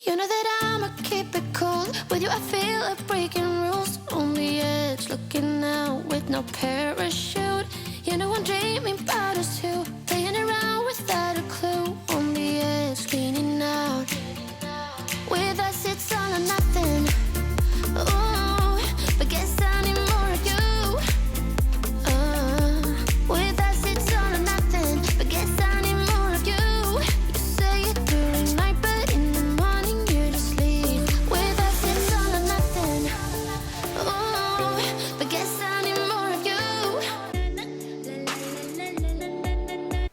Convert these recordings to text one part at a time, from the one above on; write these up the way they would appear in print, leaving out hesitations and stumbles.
You know that I'ma keep it cool. With you I feel like breaking rules. On the edge, looking out with no parachute. You know I'm dreaming about us two, playing around without a clue. On the edge, cleaning out. With us it's all or nothing. Ooh, but guess I need more of you. With us it's all or nothing, but guess I need more of you. You say it during night, but in the morning you just leave. With us it's all or nothing. Ooh, but guess I need more of you.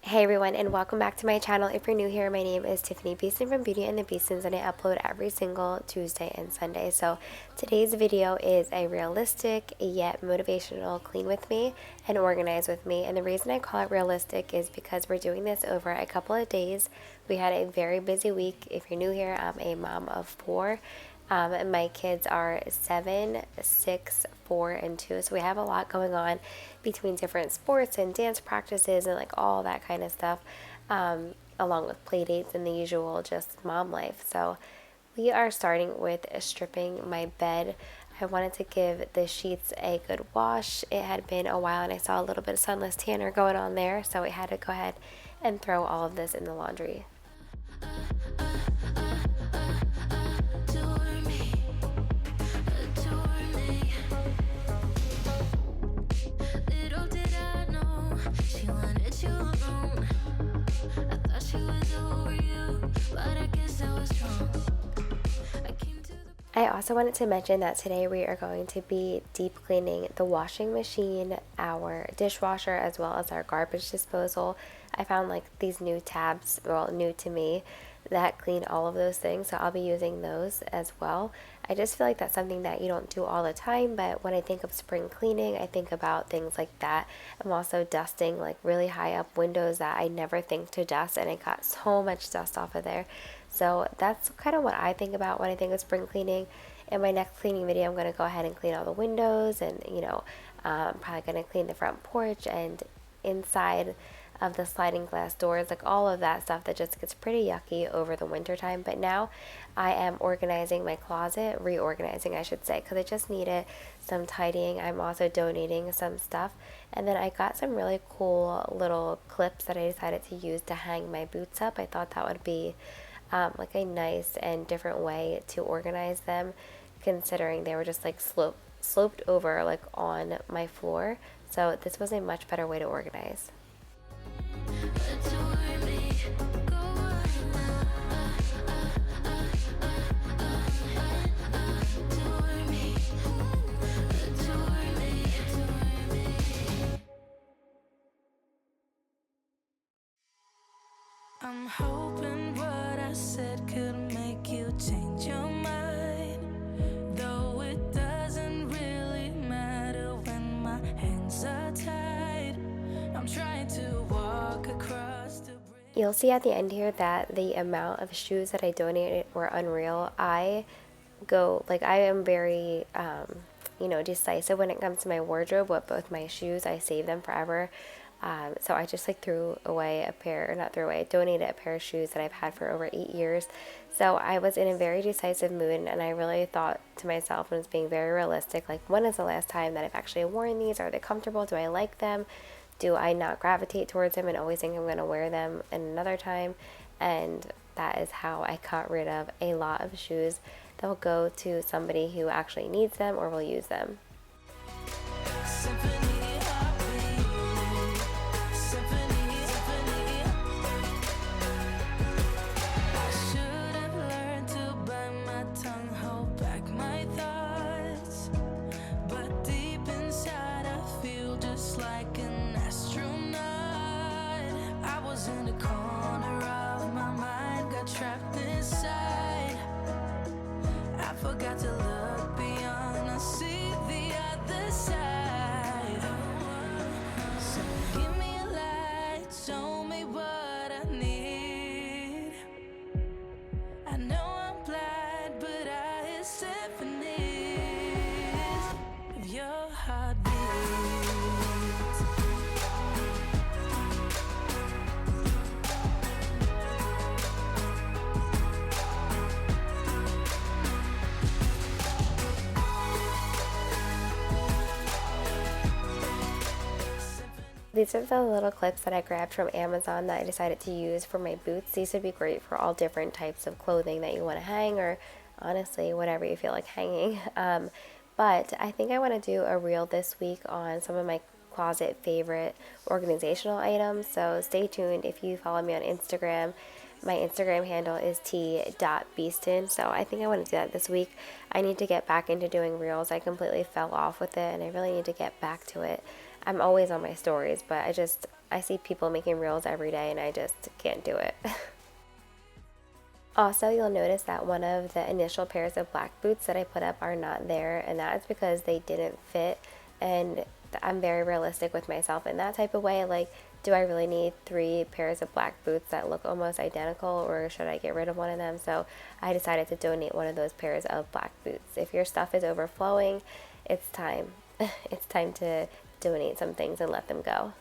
Hey everyone, and welcome back to my channel. If you're new here, my name is Tiffani Beaston from Beauty and the Beastons, and I upload every single Tuesday and Sunday. So today's video is a realistic yet motivational clean with me and organize with me. And the reason I call it realistic is because we're doing this over a couple of days. We had a very busy week. If you're new here, I'm a mom of 4. And my kids are 7, 6, 4, and 2. So we have a lot going on between different sports and dance practices and like all that kind of stuff, along with play dates and the usual just mom life. So we are starting with stripping my bed. I wanted to give the sheets a good wash. It had been a while and I saw a little bit of sunless tanner going on there, so we had to go ahead and throw all of this in the laundry. I also wanted to mention that today we are going to be deep cleaning the washing machine, our dishwasher, as well as our garbage disposal. I found like these new tabs, well, new to me, that clean all of those things, so I'll be using those as well. I just feel like that's something that you don't do all the time, but when I think of spring cleaning, I think about things like that. I'm also dusting like really high up windows that I never think to dust, and I got so much dust off of there. So that's kind of what I think about when I think of spring cleaning. In my next cleaning video, I'm going to go ahead and clean all the windows, and I'm probably going to clean the front porch and inside of the sliding glass doors, like all of that stuff that just gets pretty yucky over the winter time. But now I am organizing my closet, reorganizing I should say, because it just needed some tidying. I'm also donating some stuff, and then I got some really cool little clips that I decided to use to hang my boots up. I thought that would be like a nice and different way to organize them, considering they were just like sloped over like on my floor. So this was a much better way to organize. I'm hoping what I said could make you change your mind, though it doesn't really matter when my hands are tied. I'm trying to walk across the bridge. You'll see at the end here that the amount of shoes that I donated were unreal. I am very decisive when it comes to my wardrobe. With both my shoes, I save them forever. So I just donated a pair of shoes that I've had for over 8 years. So I was in a very decisive mood, and I really thought to myself, and was being very realistic, like, when is the last time that I've actually worn these? Are they comfortable? Do I like them? Do I not gravitate towards them and always think I'm going to wear them in another time? And that is how I got rid of a lot of shoes. They'll go to somebody who actually needs them or will use them. Trapped inside, I forgot to look beyond. I see the These are the little clips that I grabbed from Amazon that I decided to use for my boots. These would be great for all different types of clothing that you want to hang, or honestly, whatever you feel like hanging. But I think I want to do a reel this week on some of my closet favorite organizational items. So stay tuned. If you follow me on Instagram, my Instagram handle is t.beaston. So I think I want to do that this week. I need to get back into doing reels. I completely fell off with it, and I really need to get back to it. I'm always on my stories, but I see people making reels every day, and I just can't do it. Also, you'll notice that one of the initial pairs of black boots that I put up are not there, and that is because they didn't fit, and I'm very realistic with myself in that type of way. Like, do I really need 3 pairs of black boots that look almost identical, or should I get rid of one of them? So I decided to donate one of those pairs of black boots. If your stuff is overflowing, it's time. It's time to donate some things and let them go.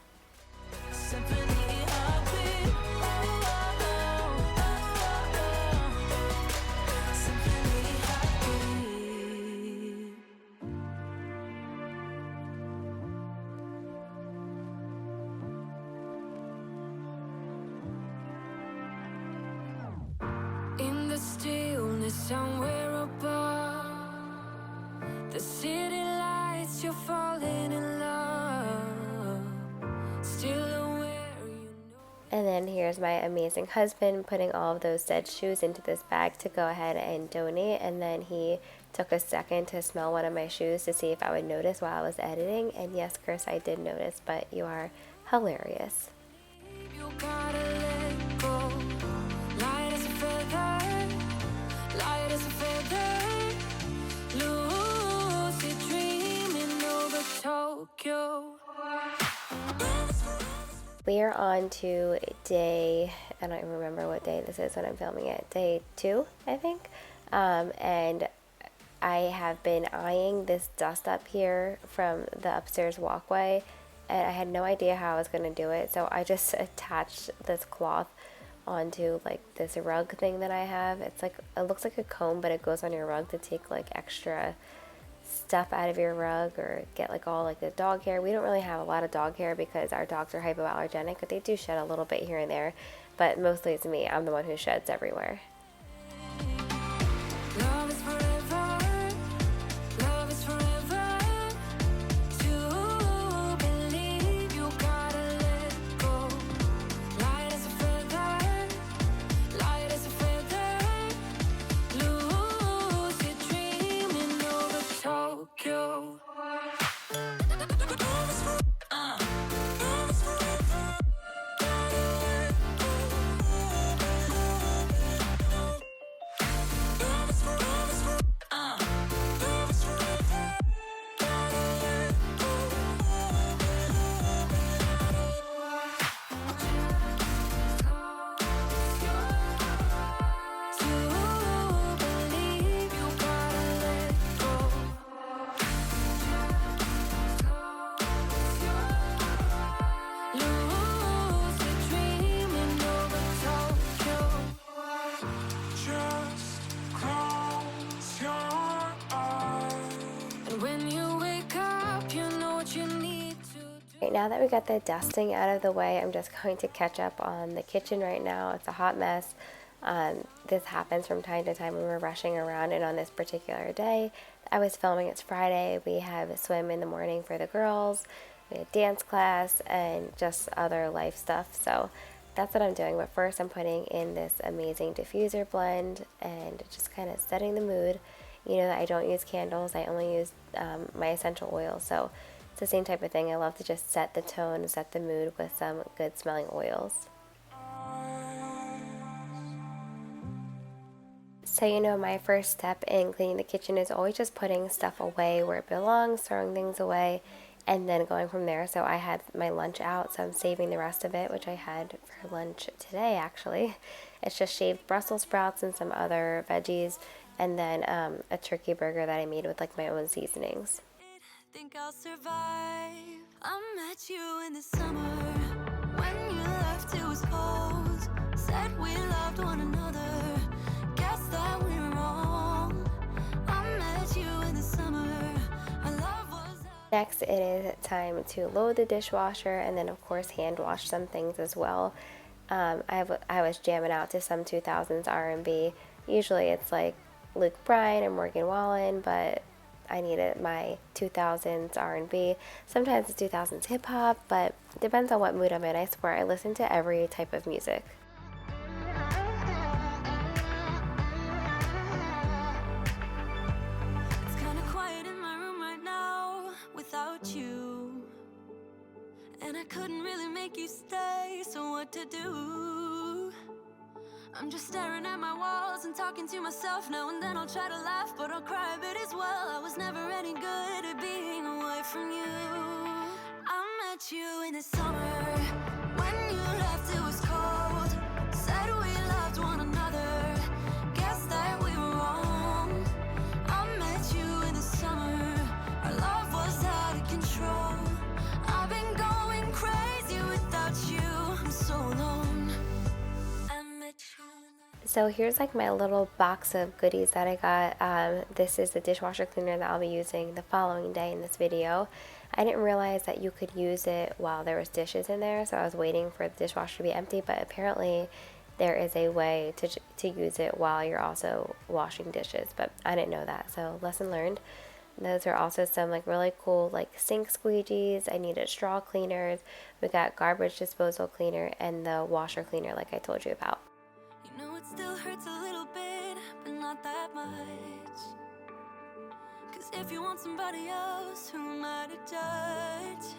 In the stillness somewhere above the city lights, you're falling in love. Still aware, And then here's my amazing husband putting all of those dead shoes into this bag to go ahead and donate. And then he took a second to smell one of my shoes to see if I would notice while I was editing. And yes, Chris, I did notice, but you are hilarious. you gotta let go. Light as a feather, light as a feather. Lucid dreaming over Tokyo. We are on to day, I don't even remember what day this is when I'm filming it, day 2, I think. And I have been eyeing this dust up here from the upstairs walkway, and I had no idea how I was going to do it. So I just attached this cloth onto like this rug thing that I have. It's like, it looks like a comb, but it goes on your rug to take like extra stuff out of your rug or get like all like the dog hair. We don't really have a lot of dog hair because our dogs are hypoallergenic, but they do shed a little bit here and there, but mostly it's me. I'm the one who sheds everywhere. Love is forever, love is forever. To believe you gotta let go. Light as a feather, light as a feather. Lucid dreaming over Tokyo. Right now that we got the dusting out of the way, I'm just going to catch up on the kitchen right now. It's a hot mess. This happens from time to time when we're rushing around, and on this particular day, I was filming. It's Friday. We have a swim in the morning for the girls, we have dance class, and just other life stuff. So that's what I'm doing. But first I'm putting in this amazing diffuser blend and just kind of setting the mood. You know that I don't use candles. I only use my essential oils. So it's the same type of thing. I love to just set the tone, set the mood with some good smelling oils. So you know, my first step in cleaning the kitchen is always just putting stuff away where it belongs, throwing things away, and then going from there. So I had my lunch out, so I'm saving the rest of it, which I had for lunch today actually. It's just shaved Brussels sprouts and some other veggies, and then a turkey burger that I made with like my own seasonings. Think I'll survive. I met you in the summer when you left. It was cold. Said we loved one another. Guess that we're wrong. I met you in the summer. Our love was. Next, it is time to load the dishwasher and then of course hand wash some things as well. I was jamming out to some 2000s R&B. Usually it's like Luke Bryan or Morgan Wallen, but I needed my 2000s R&B. Sometimes it's 2000s hip hop, but it depends on what mood I'm in. I swear I listen to every type of music. It's kinda quiet in my room right now without you. And I couldn't really make you stay, so what to do? I'm just staring at my walls and talking to myself. Now and then I'll try to laugh, but I'll cry a bit as well. I was never any good at being away from you. I met you in the summer. When you left it was cold. Said we loved one another. Guess that we were wrong. I met you in the summer. Our love was out of control. I've been going crazy without you. I'm so alone. I met you. So here's like my little box of goodies that I got. This is the dishwasher cleaner that I'll be using the following day in this video. I didn't realize that you could use it while there was dishes in there, so I was waiting for the dishwasher to be empty, but apparently there is a way to use it while you're also washing dishes, but I didn't know that, so lesson learned. Those are also some like really cool like sink squeegees. I needed straw cleaners. We got garbage disposal cleaner and the washer cleaner like I told you about. You know it still hurts a little bit, but not that much. Cause if you want somebody else, who am I to judge?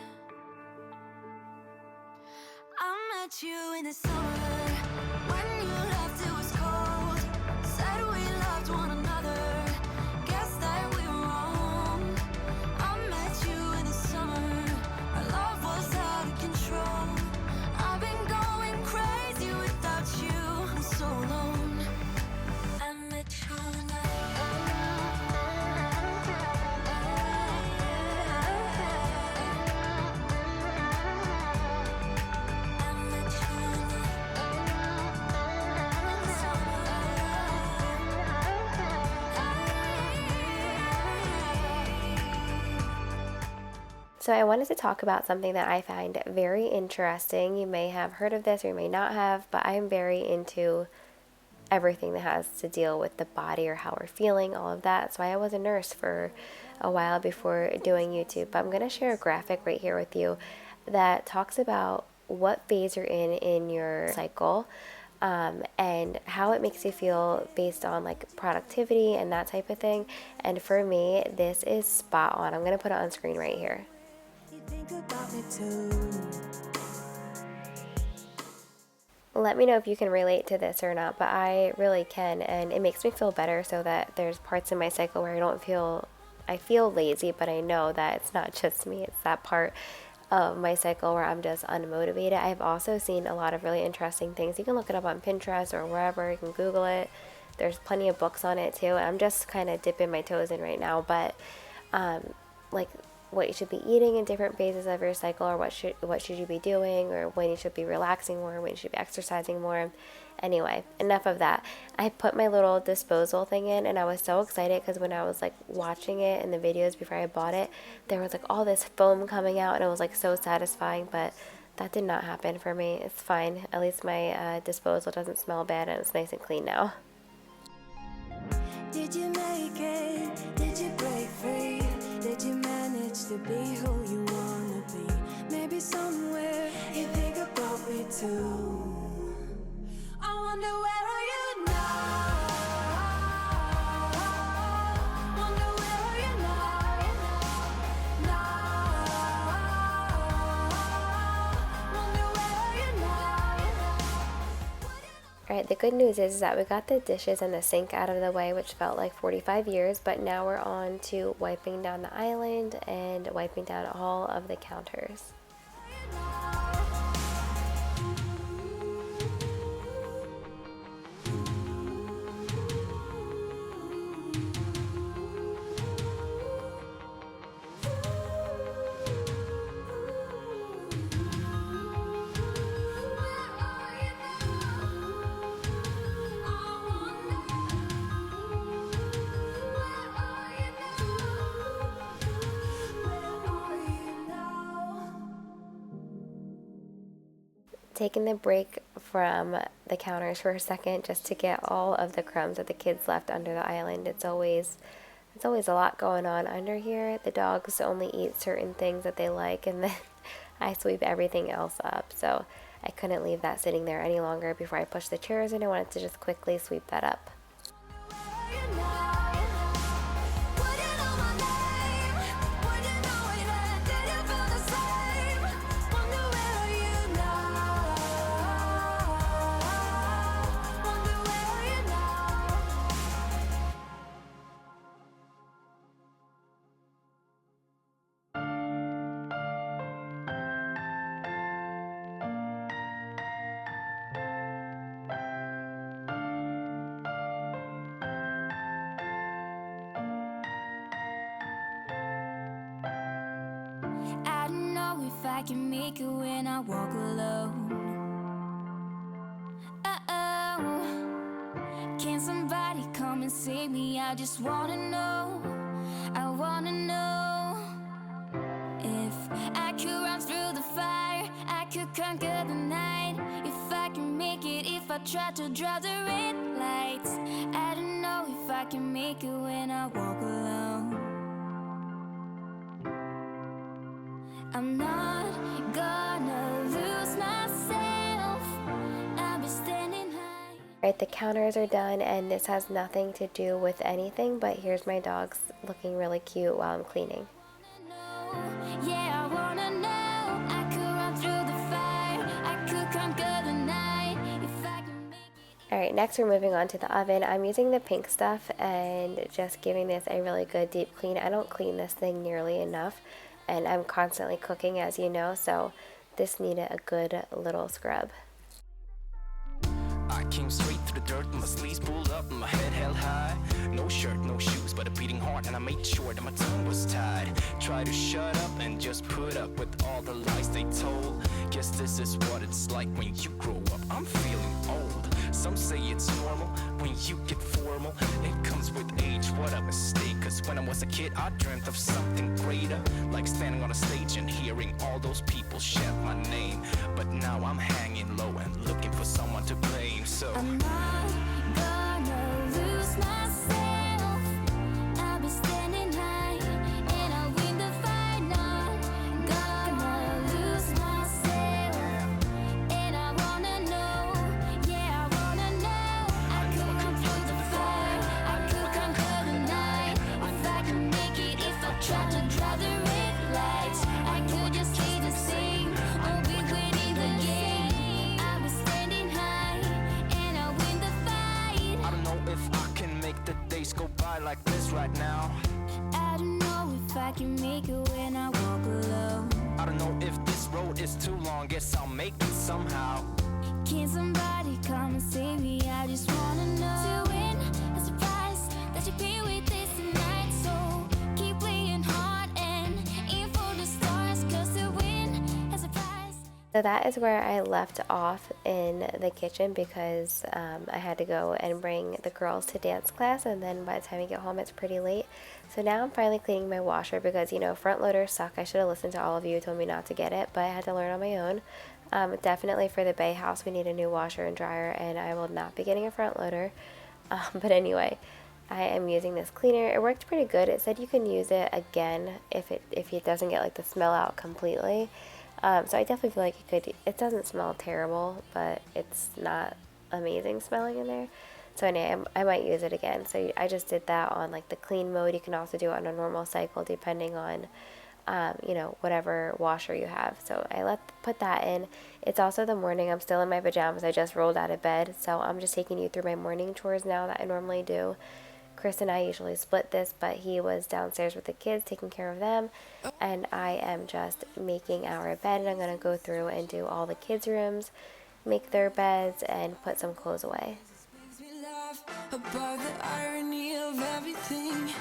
I met you in the summer. When you left it was cold. Said we loved one another. Guess that we were wrong. I met you in the summer. Our love was out of control. I've been going crazy without you. I'm so alone. I met you in the So I wanted to talk about something that I find very interesting. You may have heard of this or you may not have, but I'm very into everything that has to deal with the body or how we're feeling, all of that. So I was a nurse for a while before doing YouTube, but I'm going to share a graphic right here with you that talks about what phase you're in your cycle, and how it makes you feel based on like productivity and that type of thing. And for me, this is spot on. I'm going to put it on screen right here. think about me too. Let me know if you can relate to this or not, but I really can, and it makes me feel better so that there's parts in my cycle where I feel lazy, but I know that it's not just me, it's that part of my cycle where I'm just unmotivated. I've also seen a lot of really interesting things. You can look it up on Pinterest or wherever, you can Google it. There's plenty of books on it too. I'm just kind of dipping my toes in right now, but like what you should be eating in different phases of your cycle, or what should you be doing, or when you should be relaxing more, when you should be exercising more. Anyway, enough of that. I put my little disposal thing in, and I was so excited because when I was like watching it in the videos before I bought it, there was like all this foam coming out, and it was like so satisfying, but that did not happen for me. It's fine. At least my disposal doesn't smell bad, and it's nice and clean now. Did you make it? Did you break free? Did you manage to be who you wanna be? Maybe somewhere you think about me too. I wonder where are you now? Wonder where are you now? Wonder where are you now? Alright, the good news is that we got the dishes and the sink out of the way, which felt like 45 years, but now we're on to wiping down the island and wiping down all of the counters. taking the break from the counters for a second just to get all of the crumbs that the kids left under the island. It's always a lot going on under here. The dogs only eat certain things that they like, and then I sweep everything else up. So I couldn't leave that sitting there any longer before I pushed the chairs in. I wanted to just quickly sweep that up. I don't know if I can make it when I walk alone. Uh-oh. Can somebody come and save me? I just wanna know. I wanna know if I could run through the fire, I could conquer the night. If I can make it, if I try to draw the red lights. I don't know if I can make it when I walk alone. I'm not gonna lose myself. I'll be standing high. Right, the counters are done, and this has nothing to do with anything, but here's my dogs looking really cute while I'm cleaning. Yeah, I wanna know. I could run through the fire, I could conquer the night. If I can make it. Alright, next we're moving on to the oven. I'm using the pink stuff and just giving this a really good deep clean. I don't clean this thing nearly enough, and I'm constantly cooking, as you know, so this needed a good little scrub. I came straight through the dirt, my sleeves pulled up, my head held high. No shirt, no shoes, but a beating heart, and I made sure that my tongue was tied. Try to shut up and just put up with all the lies they told. Guess this is what it's like when you grow up. I'm feeling old. Some say it's normal when you get formal. It comes with age, what a mistake. Cause when I was a kid, I dreamt of something greater, like standing on a stage and hearing all those people shout my name. But now I'm hanging low and looking for someone to blame. So I'm not gonna lose myself. I'll be standing high and I'll win the fight. Not gonna lose myself. And I wanna know, yeah, I wanna know. I could come through the fire, I could conquer the night. If I can make it, if I try to draw the red lights, I could just stay the same. I'll be winning the game. I'll be standing high and I'll win the fight. I don't know if I can make the days go by like this right now. I don't know if I can make it when I walk alone. I don't know if this road is too long, guess I'll make it somehow. Can somebody come and save me? I just wanna know. To win a surprise that you pay with this tonight. So keep playing hard and aim for the stars, cause to win a surprise. So that is where I left off in the kitchen because I had to go and bring the girls to dance class, and then by the time we get home it's pretty late. So now I'm finally cleaning my washer because, you know, front loaders suck. I should have listened to all of you who told me not to get it, but I had to learn on my own. Definitely for the Bay house we need a new washer and dryer, and I will not be getting a front loader. But anyway, I am using this cleaner. It worked pretty good. It said you can use it again if it doesn't get like the smell out completely. So I definitely feel like it doesn't smell terrible, but it's not amazing smelling in there. So anyway, I might use it again. So I just did that on like the clean mode. You can also do it on a normal cycle depending on, you know, whatever washer you have. So I put that in. It's also the morning. I'm still in my pajamas. I just rolled out of bed. So I'm just taking you through my morning chores now that I normally do. Chris and I usually split this, but he was downstairs with the kids taking care of them, and I am just making our bed, and I'm going to go through and do all the kids' rooms, make their beds, and put some clothes away. Makes me laugh about the irony of everything.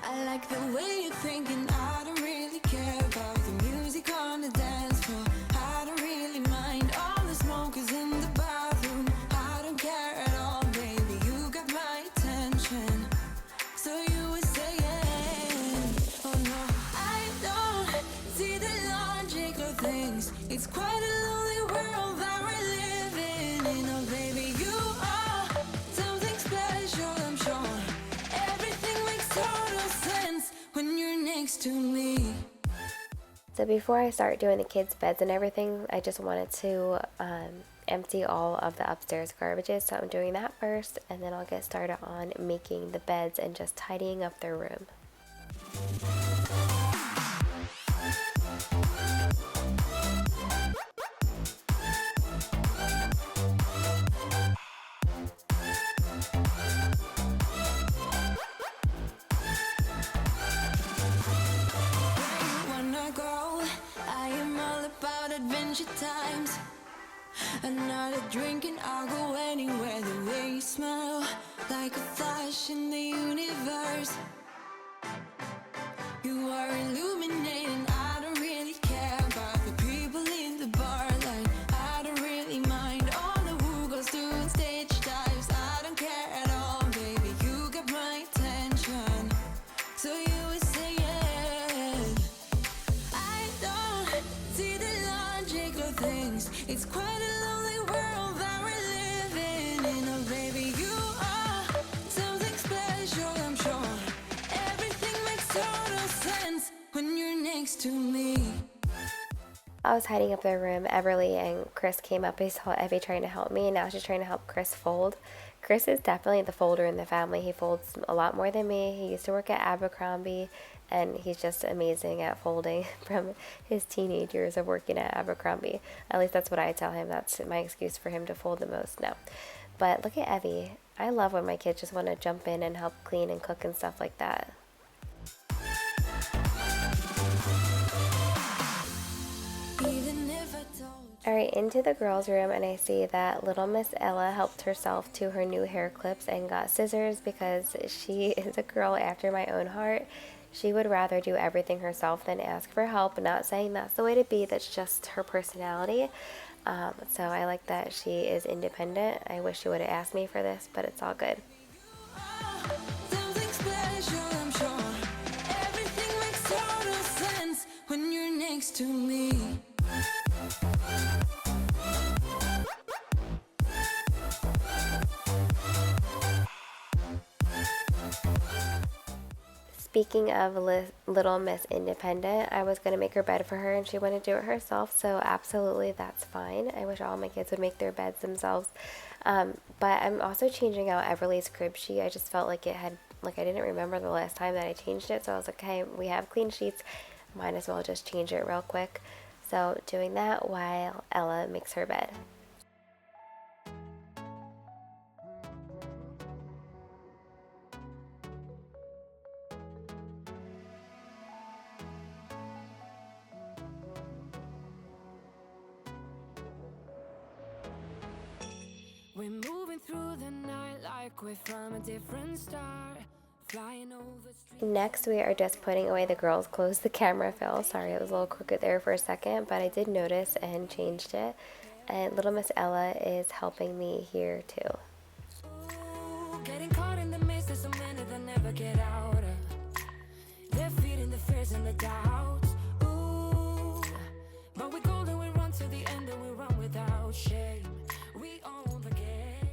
I like the way you're thinking. I don't really care about the music on the dance floor. I don't really mind all the smokers in the bathroom. I don't care at all, baby. You got my attention. So you were saying, oh no, I don't see the logic of things. It's quite a next to me. So before I start doing the kids' beds and everything, I just wanted to empty all of the upstairs garbages. So I'm doing that first, and then I'll get started on making the beds and just tidying up their room. Adventure times, another drink and I'll go anywhere. The way you smell, like a flash in the universe. You are illuminating. I don't really care about the people in the bar line. I don't really mind all the who goes doing stage dives. I don't care at all, baby. You got my attention, so you were saying I don't see the things. It's quite a lonely world that we're living in. Oh baby, you are something special, I'm sure. Everything makes total sense when you're next to me. I was tidying up their room. Everly and Chris came up. He saw Evie trying to help me, and now she's trying to help Chris fold. Chris is definitely the folder in the family. He folds a lot more than me. He used to work at Abercrombie, and he's just amazing at folding from his teenage years of working at Abercrombie. At least that's what I tell him. That's my excuse for him to fold the most now. But look at Evie. I love when my kids just want to jump in and help clean and cook and stuff like that. Alright, into the girls' room, and I see that little Miss Ella helped herself to her new hair clips and got scissors because she is a girl after my own heart. She would rather do everything herself than ask for help. Not saying that's the way to be, that's just her personality. So I like that she is independent. I wish she would have asked me for this, but it's all good. Something special, I'm sure. Everything makes total sense when you're next to me. Speaking of Little Miss Independent, I was going to make her bed for her and she wanted to do it herself, so absolutely that's fine. I wish all my kids would make their beds themselves. But I'm also changing out Everly's crib sheet. I just felt like I didn't remember the last time that I changed it, so I was like, hey, we have clean sheets, might as well just change it real quick. So doing that while Ella makes her bed. We're moving through the night like we're from a different star. Flying over streets. Next, we are just putting away the girls' clothes. The camera fell. Sorry, it was a little crooked there for a second, but I did notice and changed it. And little Miss Ella is helping me here too. Ooh, getting caught in the mist, there's so many that never get out of. They're feeding the fears and the doubts. Ooh, but we golden, we run to the end and we run without shame. We own the game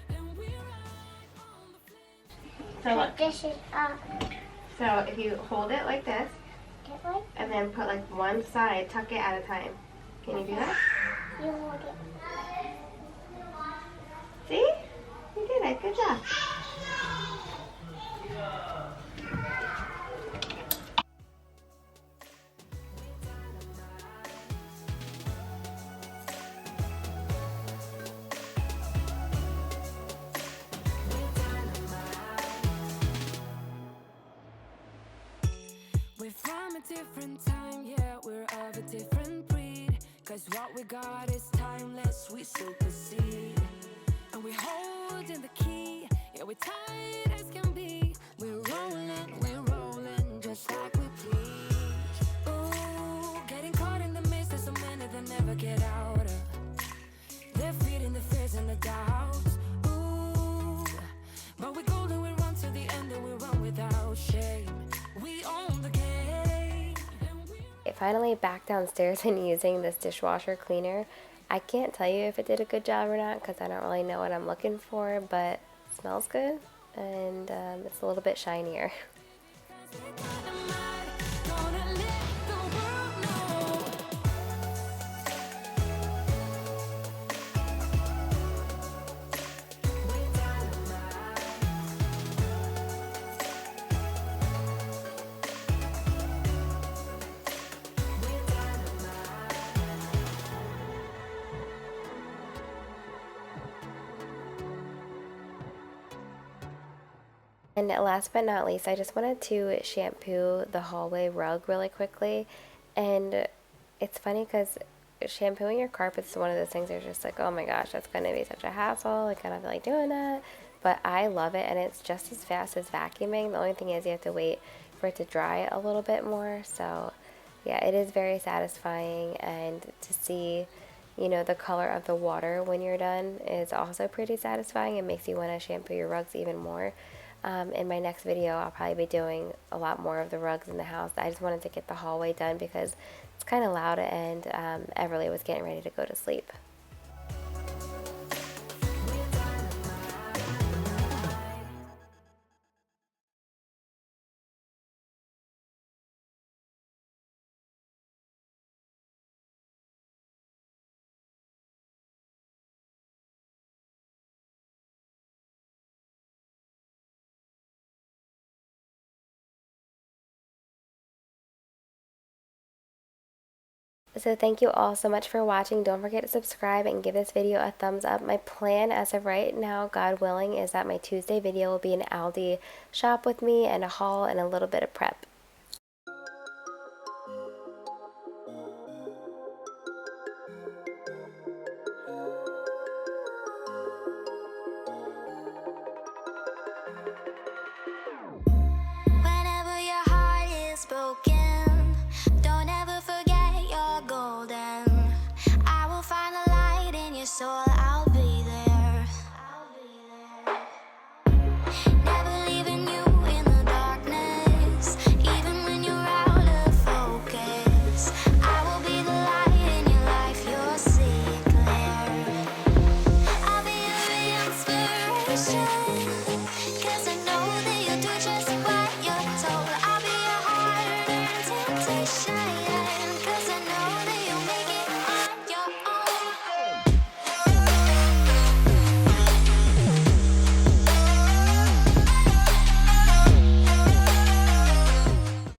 and we ride on the flame. So look. This is up. So if you hold it like this, That way. and then put like one side, tuck it at a time. Can you do that? You hold it. See? You did it. Good job. We're from a different time, yeah, we're of a different breed. Cause what we got is timeless, we supersede. And we're holding the key, yeah, we're tight as can be. We're rolling, just like we please. Ooh, getting caught in the mist, there's so many that never get out of. They're feeding the fears and the doubts. Ooh, but we're golden, we run to the end and we run without shame. We own the game. Finally back downstairs and using this dishwasher cleaner. I can't tell you if it did a good job or not because I don't really know what I'm looking for, but it smells good and it's a little bit shinier. And last but not least, I just wanted to shampoo the hallway rug really quickly. And it's funny because shampooing your carpets is one of those things that's just like, oh my gosh, that's going to be such a hassle. Like, I don't feel like doing that. But I love it, and it's just as fast as vacuuming. The only thing is you have to wait for it to dry a little bit more. So yeah, it is very satisfying, and to see, you know, the color of the water when you're done is also pretty satisfying. It makes you want to shampoo your rugs even more. In my next video, I'll probably be doing a lot more of the rugs in the house. I just wanted to get the hallway done because it's kind of loud, and Everly was getting ready to go to sleep. So thank you all so much for watching. Don't forget to subscribe and give this video a thumbs up. My plan as of right now, God willing, is that my Tuesday video will be an Aldi shop with me and a haul and a little bit of prep. Whenever your heart is broken.